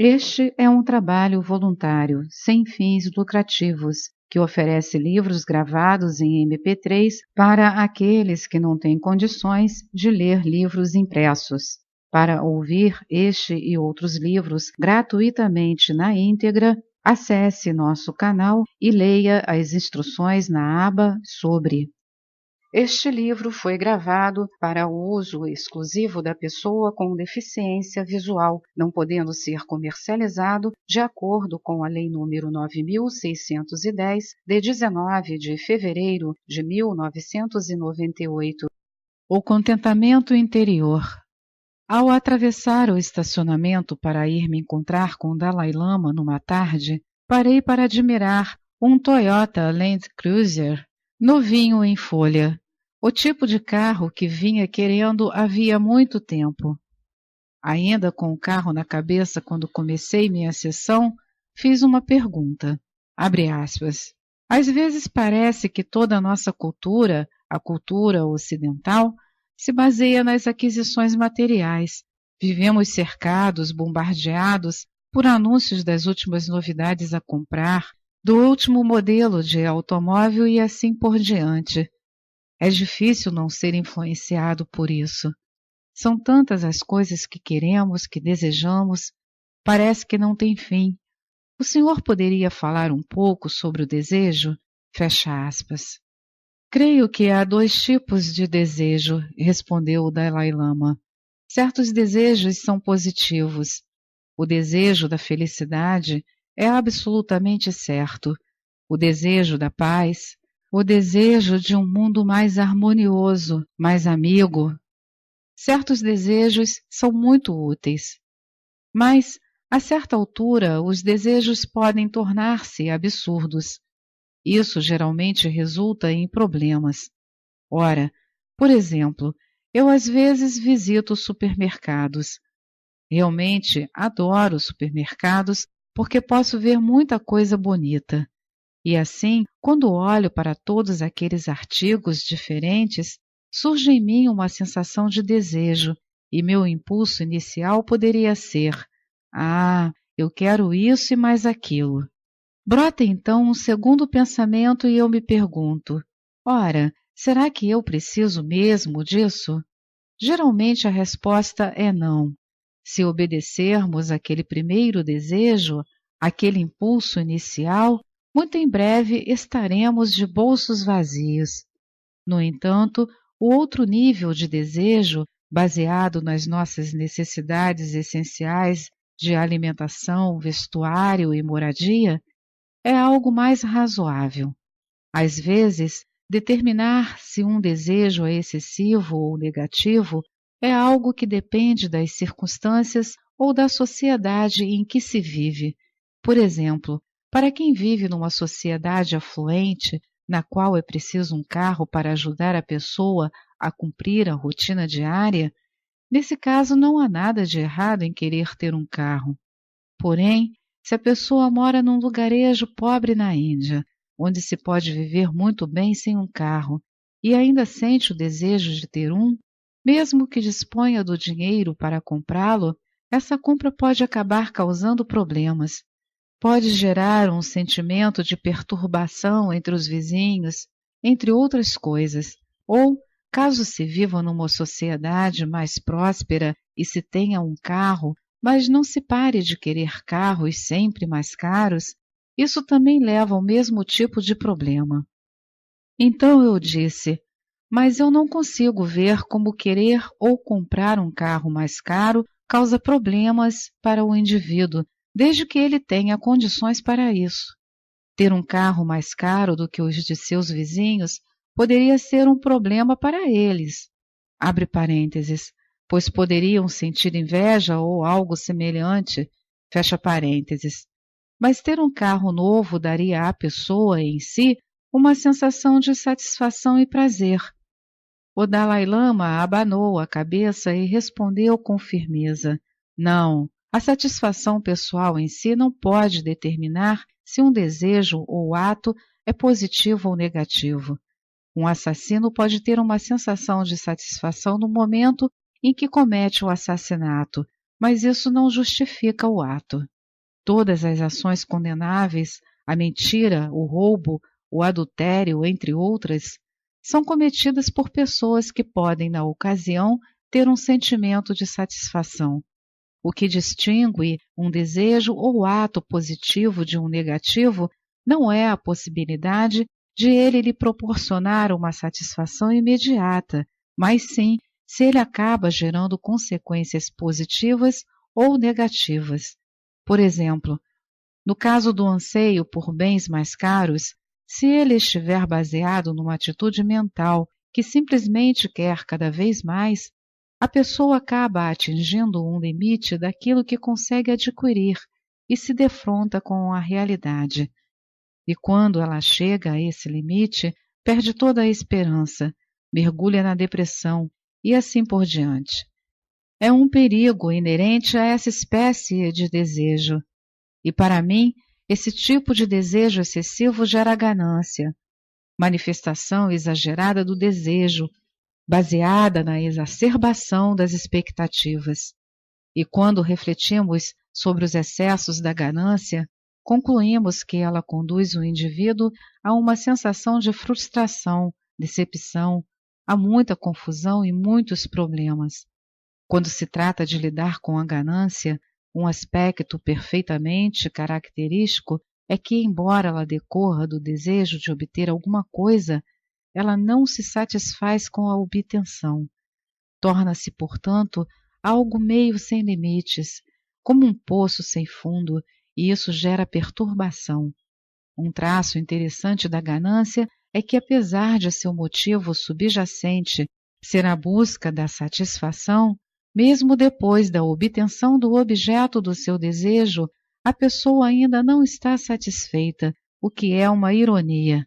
Este é um trabalho voluntário, sem fins lucrativos, que oferece livros gravados em MP3 para aqueles que não têm condições de ler livros impressos. Para ouvir este e outros livros gratuitamente na íntegra, acesse nosso canal e leia as instruções na aba Sobre. Este livro foi gravado para o uso exclusivo da pessoa com deficiência visual, não podendo ser comercializado de acordo com a Lei nº 9.610, de 19 de fevereiro de 1998. O contentamento interior. Ao atravessar o estacionamento para ir me encontrar com o Dalai Lama numa tarde, parei para admirar um Toyota Land Cruiser novinho em folha, o tipo de carro que vinha querendo havia muito tempo. Ainda com o carro na cabeça quando comecei minha sessão, fiz uma pergunta, abre aspas. Às vezes parece que toda a nossa cultura, a cultura ocidental, se baseia nas aquisições materiais. Vivemos cercados, bombardeados por anúncios das últimas novidades a comprar, do último modelo de automóvel e assim por diante. É difícil não ser influenciado por isso. São tantas as coisas que queremos, que desejamos, parece que não tem fim. O senhor poderia falar um pouco sobre o desejo? Fecha aspas. Creio que há dois tipos de desejo, respondeu o Dalai Lama. Certos desejos são positivos. O desejo da felicidade é absolutamente certo. O desejo da paz, o desejo de um mundo mais harmonioso, mais amigo. Certos desejos são muito úteis. Mas, a certa altura, os desejos podem tornar-se absurdos. Isso geralmente resulta em problemas. Ora, por exemplo, eu às vezes visito supermercados. Realmente adoro supermercados porque posso ver muita coisa bonita. E assim, quando olho para todos aqueles artigos diferentes, surge em mim uma sensação de desejo, e meu impulso inicial poderia ser: ah, eu quero isso e mais aquilo. Brota então um segundo pensamento e eu me pergunto: ora, será que eu preciso mesmo disso? Geralmente a resposta é não. Se obedecermos àquele primeiro desejo, aquele impulso inicial, muito em breve estaremos de bolsos vazios. No entanto, o outro nível de desejo, baseado nas nossas necessidades essenciais de alimentação, vestuário e moradia, é algo mais razoável. Às vezes, determinar se um desejo é excessivo ou negativo é algo que depende das circunstâncias ou da sociedade em que se vive. Por exemplo, para quem vive numa sociedade afluente, na qual é preciso um carro para ajudar a pessoa a cumprir a rotina diária, nesse caso não há nada de errado em querer ter um carro. Porém, se a pessoa mora num lugarejo pobre na Índia, onde se pode viver muito bem sem um carro, e ainda sente o desejo de ter um, mesmo que disponha do dinheiro para comprá-lo, essa compra pode acabar causando problemas. Pode gerar um sentimento de perturbação entre os vizinhos, entre outras coisas. Ou, caso se viva numa sociedade mais próspera e se tenha um carro, mas não se pare de querer carros sempre mais caros, isso também leva ao mesmo tipo de problema. Então eu disse: mas eu não consigo ver como querer ou comprar um carro mais caro causa problemas para o indivíduo, desde que ele tenha condições para isso. Ter um carro mais caro do que os de seus vizinhos poderia ser um problema para eles. Abre parênteses, pois poderiam sentir inveja ou algo semelhante, fecha parênteses. Mas ter um carro novo daria à pessoa em si uma sensação de satisfação e prazer. O Dalai Lama abanou a cabeça e respondeu com firmeza: não, a satisfação pessoal em si não pode determinar se um desejo ou ato é positivo ou negativo. Um assassino pode ter uma sensação de satisfação no momento em que comete o assassinato, mas isso não justifica o ato. Todas as ações condenáveis, a mentira, o roubo, o adultério, entre outras, são cometidas por pessoas que podem, na ocasião, ter um sentimento de satisfação. O que distingue um desejo ou ato positivo de um negativo não é a possibilidade de ele lhe proporcionar uma satisfação imediata, mas sim se ele acaba gerando consequências positivas ou negativas. Por exemplo, no caso do anseio por bens mais caros, se ele estiver baseado numa atitude mental que simplesmente quer cada vez mais, a pessoa acaba atingindo um limite daquilo que consegue adquirir e se defronta com a realidade. E quando ela chega a esse limite, perde toda a esperança, mergulha na depressão e assim por diante. É um perigo inerente a essa espécie de desejo. E para mim, esse tipo de desejo excessivo gera ganância, manifestação exagerada do desejo, baseada na exacerbação das expectativas. E quando refletimos sobre os excessos da ganância, concluímos que ela conduz o indivíduo a uma sensação de frustração, decepção, a muita confusão e muitos problemas. Quando se trata de lidar com a ganância, um aspecto perfeitamente característico é que, embora ela decorra do desejo de obter alguma coisa, ela não se satisfaz com a obtenção. Torna-se, portanto, algo meio sem limites, como um poço sem fundo, e isso gera perturbação. Um traço interessante da ganância é que, apesar de seu motivo subjacente ser a busca da satisfação, mesmo depois da obtenção do objeto do seu desejo, a pessoa ainda não está satisfeita, o que é uma ironia.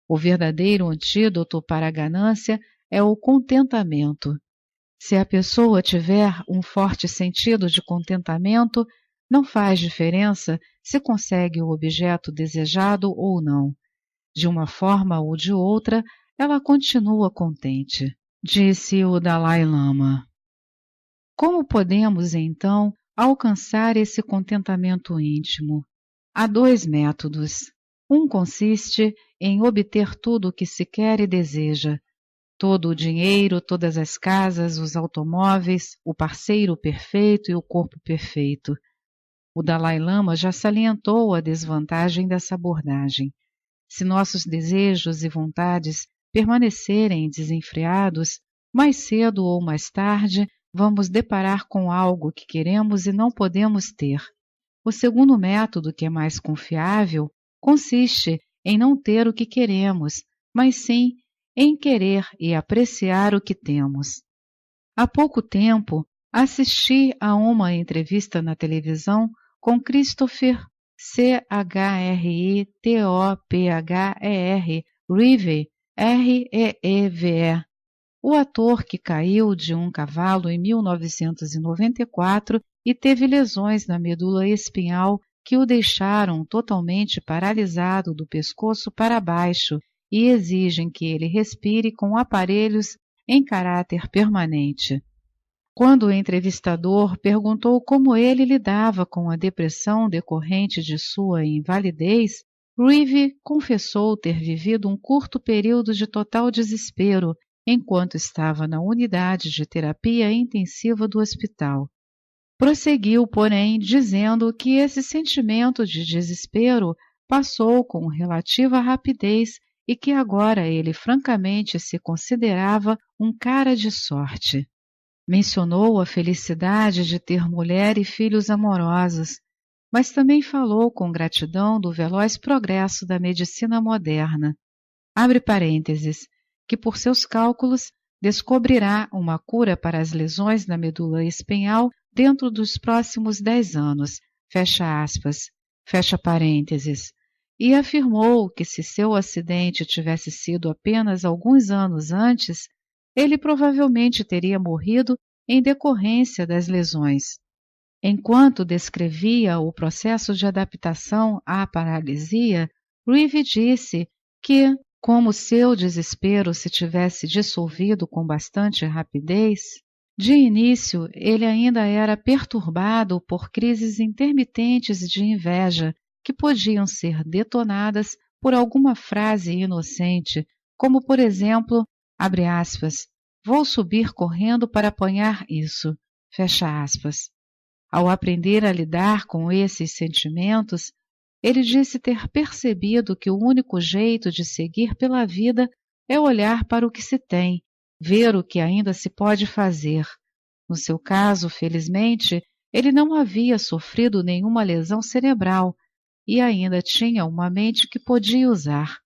O verdadeiro antídoto para a ganância é o contentamento. Se a pessoa tiver um forte sentido de contentamento, não faz diferença se consegue o objeto desejado ou não. De uma forma ou de outra, ela continua contente, disse o Dalai Lama. Como podemos, então, alcançar esse contentamento íntimo? Há dois métodos. Um consiste em obter tudo o que se quer e deseja. Todo o dinheiro, todas as casas, os automóveis, o parceiro perfeito e o corpo perfeito. O Dalai Lama já salientou a desvantagem dessa abordagem. Se nossos desejos e vontades permanecerem desenfreados, mais cedo ou mais tarde, vamos deparar com algo que queremos e não podemos ter. O segundo método, que é mais confiável, consiste em não ter o que queremos, mas sim em querer e apreciar o que temos. Há pouco tempo, assisti a uma entrevista na televisão com Christopher Reeve, R-E-E-V-E, o ator que caiu de um cavalo em 1994 e teve lesões na medula espinhal que o deixaram totalmente paralisado do pescoço para baixo e exigem que ele respire com aparelhos em caráter permanente. Quando o entrevistador perguntou como ele lidava com a depressão decorrente de sua invalidez, Reeve confessou ter vivido um curto período de total desespero enquanto estava na unidade de terapia intensiva do hospital. Prosseguiu, porém, dizendo que esse sentimento de desespero passou com relativa rapidez e que agora ele francamente se considerava um cara de sorte. Mencionou a felicidade de ter mulher e filhos amorosos, mas também falou com gratidão do veloz progresso da medicina moderna. Abre parênteses, que por seus cálculos descobrirá uma cura para as lesões na medula espinhal dentro dos próximos 10 anos, fecha aspas, fecha parênteses, e afirmou que se seu acidente tivesse sido apenas alguns anos antes, ele provavelmente teria morrido em decorrência das lesões. Enquanto descrevia o processo de adaptação à paralisia, Reeve disse que, como seu desespero se tivesse dissolvido com bastante rapidez, De início, ele ainda era perturbado por crises intermitentes de inveja, que podiam ser detonadas por alguma frase inocente, como por exemplo, abre aspas, vou subir correndo para apanhar isso, fecha aspas. Ao aprender a lidar com esses sentimentos, ele disse ter percebido que o único jeito de seguir pela vida é olhar para o que se tem, ver o que ainda se pode fazer. No seu caso, felizmente, ele não havia sofrido nenhuma lesão cerebral e ainda tinha uma mente que podia usar.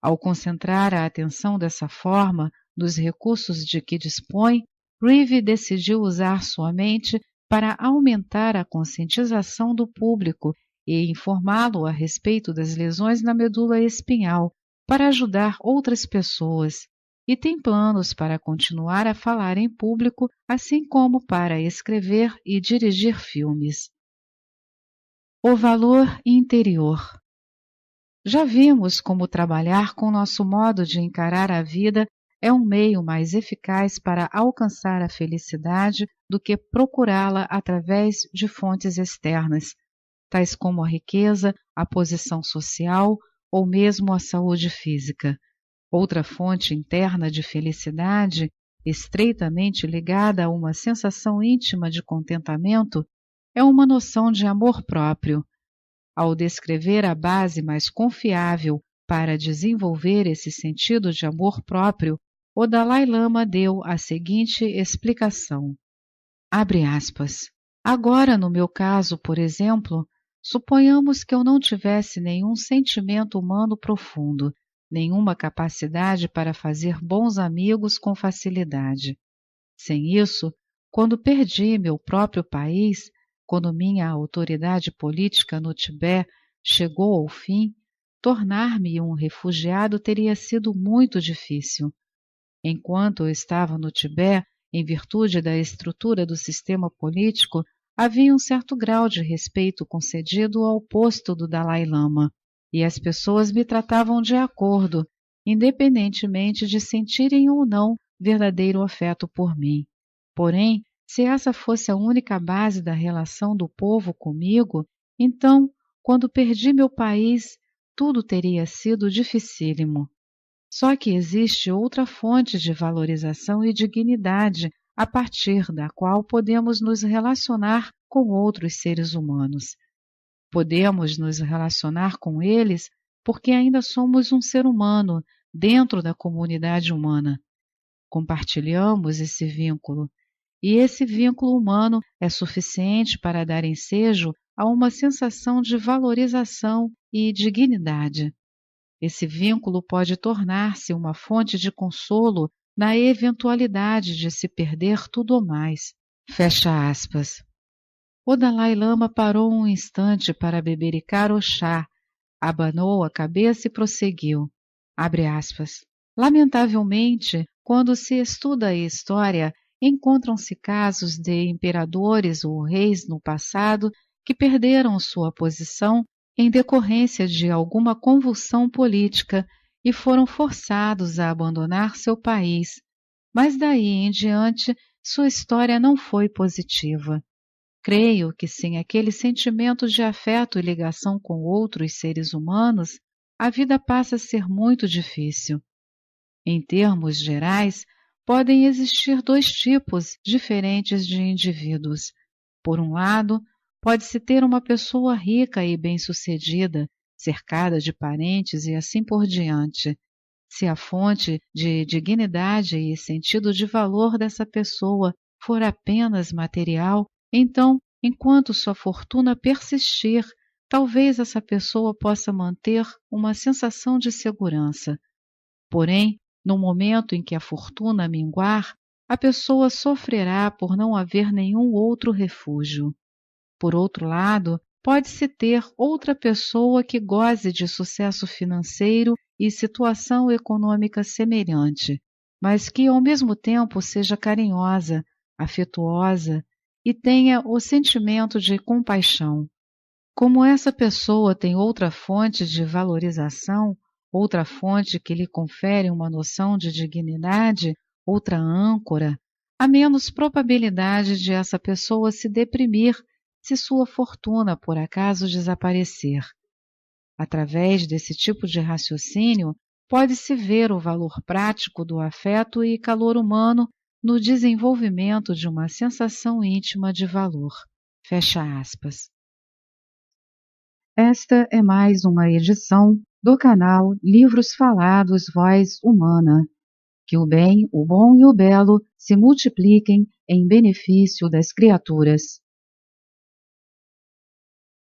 Ao concentrar a atenção dessa forma nos recursos de que dispõe, Reeve decidiu usar sua mente para aumentar a conscientização do público e informá-lo a respeito das lesões na medula espinhal, para ajudar outras pessoas, e tem planos para continuar a falar em público, assim como para escrever e dirigir filmes. O valor interior. Já vimos como trabalhar com nosso modo de encarar a vida é um meio mais eficaz para alcançar a felicidade do que procurá-la através de fontes externas, tais como a riqueza, a posição social ou mesmo a saúde física. Outra fonte interna de felicidade, estreitamente ligada a uma sensação íntima de contentamento, é uma noção de amor próprio. Ao descrever a base mais confiável para desenvolver esse sentido de amor próprio, o Dalai Lama deu a seguinte explicação. Abre aspas. Agora, no meu caso, por exemplo, suponhamos que eu não tivesse nenhum sentimento humano profundo, nenhuma capacidade para fazer bons amigos com facilidade. Sem isso, quando perdi meu próprio país, quando minha autoridade política no Tibete chegou ao fim, tornar-me um refugiado teria sido muito difícil. Enquanto eu estava no Tibete, em virtude da estrutura do sistema político, havia um certo grau de respeito concedido ao posto do Dalai Lama, e as pessoas me tratavam de acordo, independentemente de sentirem ou não verdadeiro afeto por mim. Porém, se essa fosse a única base da relação do povo comigo, então, quando perdi meu país, tudo teria sido dificílimo. Só que existe outra fonte de valorização e dignidade a partir da qual podemos nos relacionar com outros seres humanos. Podemos nos relacionar com eles porque ainda somos um ser humano dentro da comunidade humana. Compartilhamos esse vínculo, e esse vínculo humano é suficiente para dar ensejo a uma sensação de valorização e dignidade. Esse vínculo pode tornar-se uma fonte de consolo na eventualidade de se perder tudo ou mais. Fecha aspas. O Dalai Lama parou um instante para bebericar o chá, abanou a cabeça e prosseguiu. Abre aspas. Lamentavelmente, quando se estuda a história, encontram-se casos de imperadores ou reis no passado que perderam sua posição em decorrência de alguma convulsão política e foram forçados a abandonar seu país. Mas daí em diante, sua história não foi positiva. Creio que sem aquele sentimento de afeto e ligação com outros seres humanos, a vida passa a ser muito difícil. Em termos gerais, podem existir dois tipos diferentes de indivíduos. Por um lado, pode-se ter uma pessoa rica e bem-sucedida, cercada de parentes e assim por diante. Se a fonte de dignidade e sentido de valor dessa pessoa for apenas material, então, enquanto sua fortuna persistir, talvez essa pessoa possa manter uma sensação de segurança. Porém, no momento em que a fortuna minguar, a pessoa sofrerá por não haver nenhum outro refúgio. Por outro lado, pode-se ter outra pessoa que goze de sucesso financeiro e situação econômica semelhante, mas que ao mesmo tempo seja carinhosa, afetuosa e tenha o sentimento de compaixão. Como essa pessoa tem outra fonte de valorização, outra fonte que lhe confere uma noção de dignidade, outra âncora, há menos probabilidade de essa pessoa se deprimir se sua fortuna por acaso desaparecer. Através desse tipo de raciocínio, pode-se ver o valor prático do afeto e calor humano no desenvolvimento de uma sensação íntima de valor. Fecha aspas. Esta é mais uma edição do canal Livros Falados Voz Humana. Que o bem, o bom e o belo se multipliquem em benefício das criaturas.